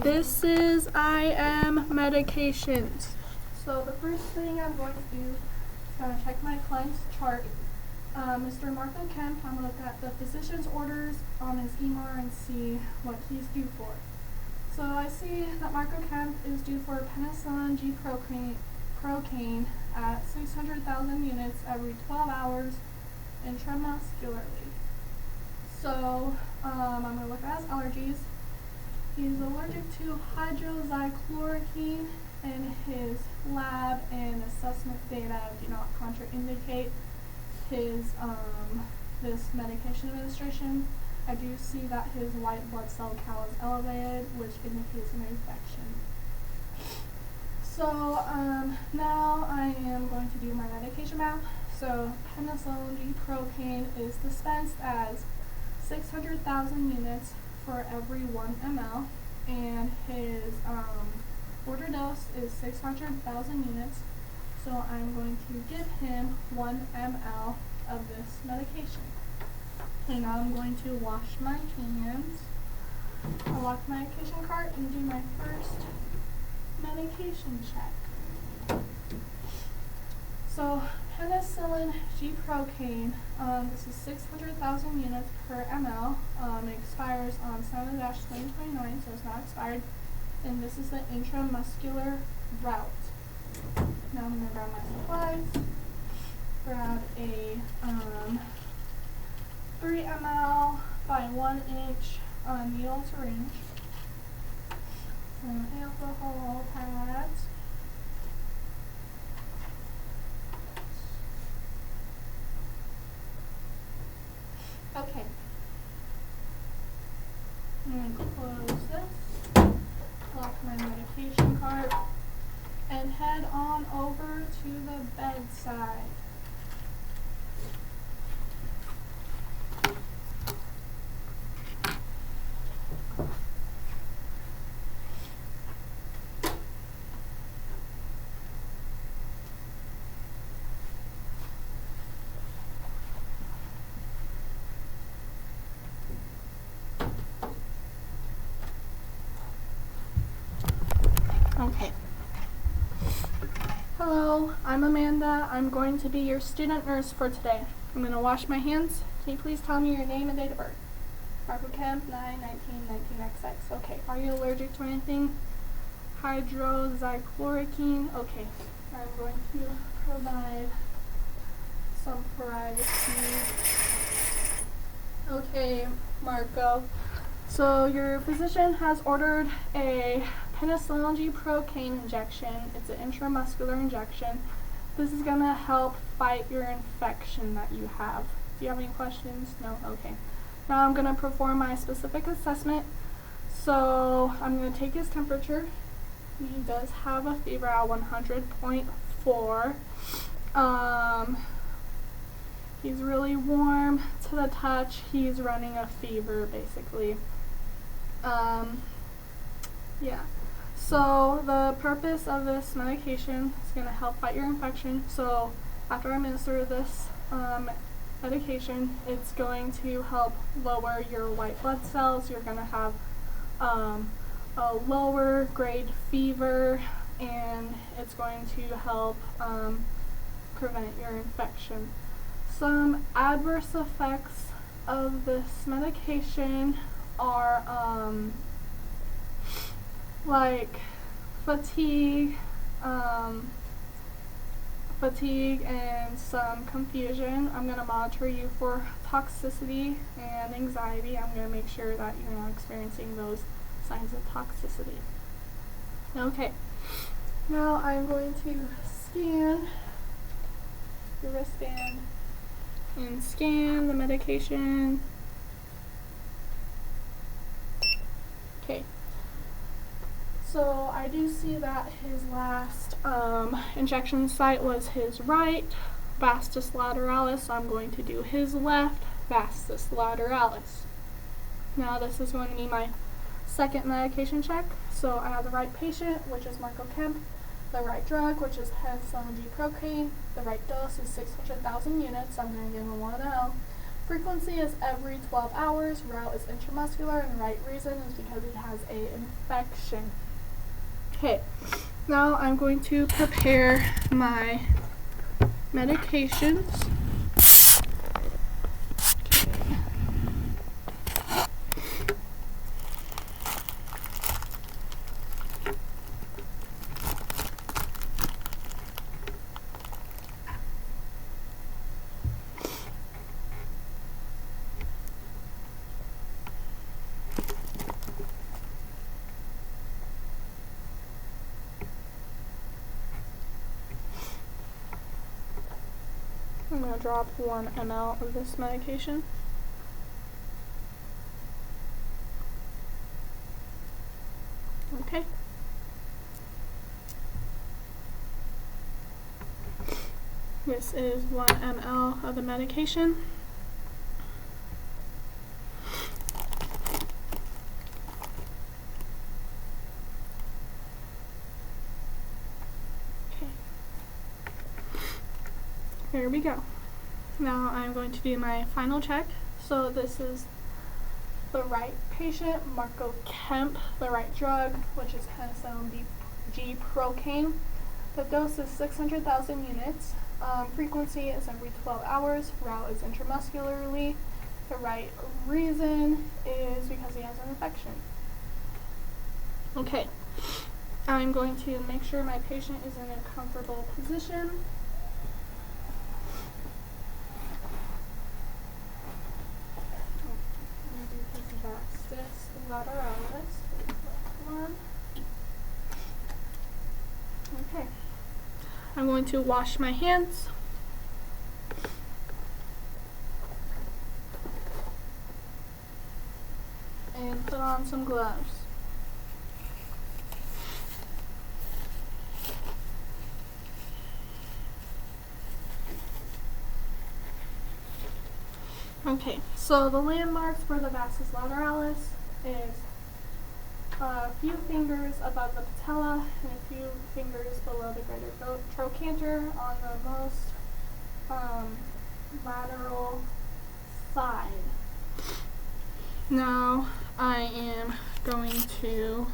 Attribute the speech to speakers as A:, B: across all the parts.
A: This is IM medications. So the first thing I'm going to do is going to check my client's chart. Mr. Marco Kemp, I'm going to look at the physician's orders on his EMR and see what he's due for. So I see that Marco Kemp is due for penicillin G-procaine at 600,000 units every 12 hours intramuscularly. So I'm going to look at his allergies. He's allergic to hydroxychloroquine, and his lab and assessment data do not contraindicate his this medication administration. I do see that his white blood cell count is elevated, which indicates an infection. So now I am going to do my medication map. So penicillin G-procaine is dispensed as 600,000 units for every 1 ml, and his order dose is 600,000 units. So I'm going to give him 1 ml of this medication. And now I'm going to wash my hands, unlock my medication cart, and do my first medication check. So penicillin G-procaine, this is 600,000 units per ml. It expires on 7/2029, so it's not expired. And this is the intramuscular route. Now I'm going to grab my supplies, grab a 3 ml by 1 inch needle syringe, some alcohol pads, okay. I'm going to close this, lock my medication cart, and head on over to the bedside. Okay. Hello, I'm Amanda. I'm going to be your student nurse for today. I'm going to wash my hands. Can you please tell me your name and date of birth? Marco Kemp, 9/19/19XX. Okay. Are you allergic to anything? Hydroxychloroquine. Okay. I'm going to provide some privacy. Okay, Marco. So your physician has ordered a penicillin G-procaine injection. It's an intramuscular injection. This is going to help fight your infection that you have. Do you have any questions? No? Okay. Now I'm going to perform my specific assessment. So I'm going to take his temperature. He does have a fever at 100.4. He's really warm to the touch. He's running a fever, basically. Yeah. So the purpose of this medication is going to help fight your infection. So after I administer this medication, it's going to help lower your white blood cells. You're going to have a lower grade fever, and it's going to help prevent your infection. Some adverse effects of this medication are like fatigue and some confusion. I'm going to monitor you for toxicity and anxiety. I'm going to make sure that you're not experiencing those signs of toxicity. Okay, now I'm going to scan your wristband and scan the medication. Okay. So I do see that his last injection site was his right vastus lateralis. So I'm going to do his left vastus lateralis. Now this is going to be my second medication check. So I have the right patient, which is Marco Kemp, the right drug, which is penicillin G-procaine. The right dose is 600,000 units. I'm going to give him 1 ml. Frequency is every 12 hours, route is intramuscular, and the right reason is because he has a infection. Okay, now I'm going to prepare my medications. I'm going to drop 1 ml of this medication. Okay. This is 1 ml of the medication. Here we go. Now I'm going to do my final check. So this is the right patient, Marco Kemp, the right drug, which is penicillin G procaine. The dose is 600,000 units. Frequency is every 12 hours. Route is intramuscularly. The right reason is because he has an infection. Okay. I'm going to make sure my patient is in a comfortable position. Okay. I'm going to wash my hands. And put on some gloves. Okay, so the landmarks for the vastus lateralis is a few fingers above the patella and a few fingers below the greater trochanter on the most lateral side. Now I am going to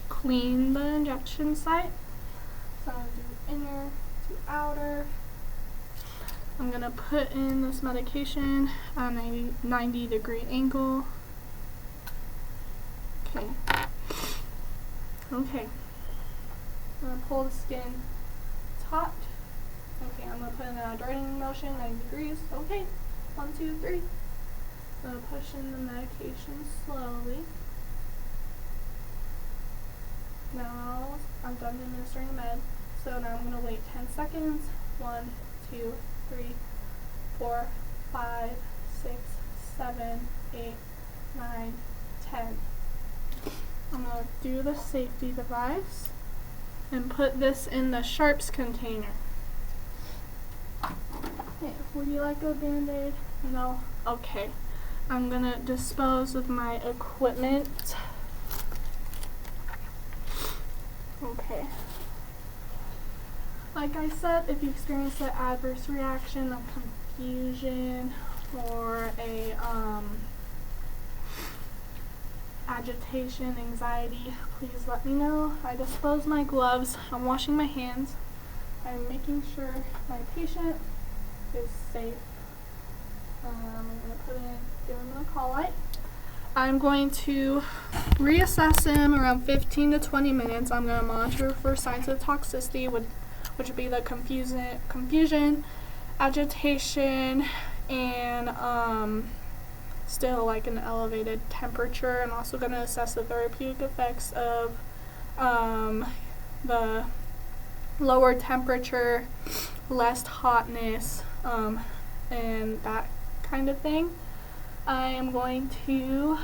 A: clean the injection site. So I'm going to do inner to outer. I'm going to put in this medication at a 90-degree angle. Okay. Okay. I'm going to pull the skin taut. Okay, I'm going to put in a draining motion, 90 degrees. Okay. 1, 2, 3. I'm going to push in the medication slowly. Now I'm done administering the med. So now I'm going to wait 10 seconds. 1, 2, 3, 4, 5, 6, 7, 8, 9, 10. I'm going to do the safety device and put this in the sharps container. Okay, would you like a Band-Aid? No? Okay. I'm going to dispose of my equipment. Okay. Like I said, if you experience an adverse reaction, a confusion, or a agitation, anxiety, please let me know. I dispose my gloves. I'm washing my hands. I'm making sure my patient is safe. I'm going to give him a call light. I'm going to reassess him around 15 to 20 minutes. I'm going to monitor for signs of toxicity, which would be the confusion, agitation, and still like an elevated temperature. I'm also going to assess the therapeutic effects of the lower temperature, less hotness, and that kind of thing. I am going to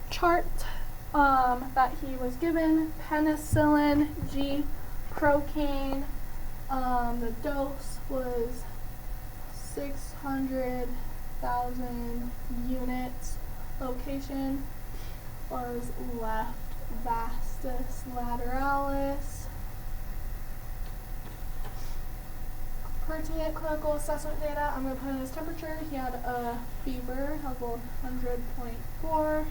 A: chart that he was given penicillin G procaine. The dose was 600,000 units. Location was left vastus lateralis. Pertinent clinical assessment data. I'm going to put in his temperature. He had a fever of 100.4.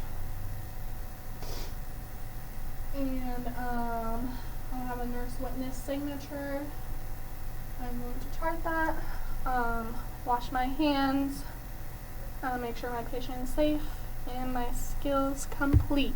A: And I'll have a nurse witness signature. I'm going to chart that. Wash my hands. Make sure my patient is safe and my skills complete.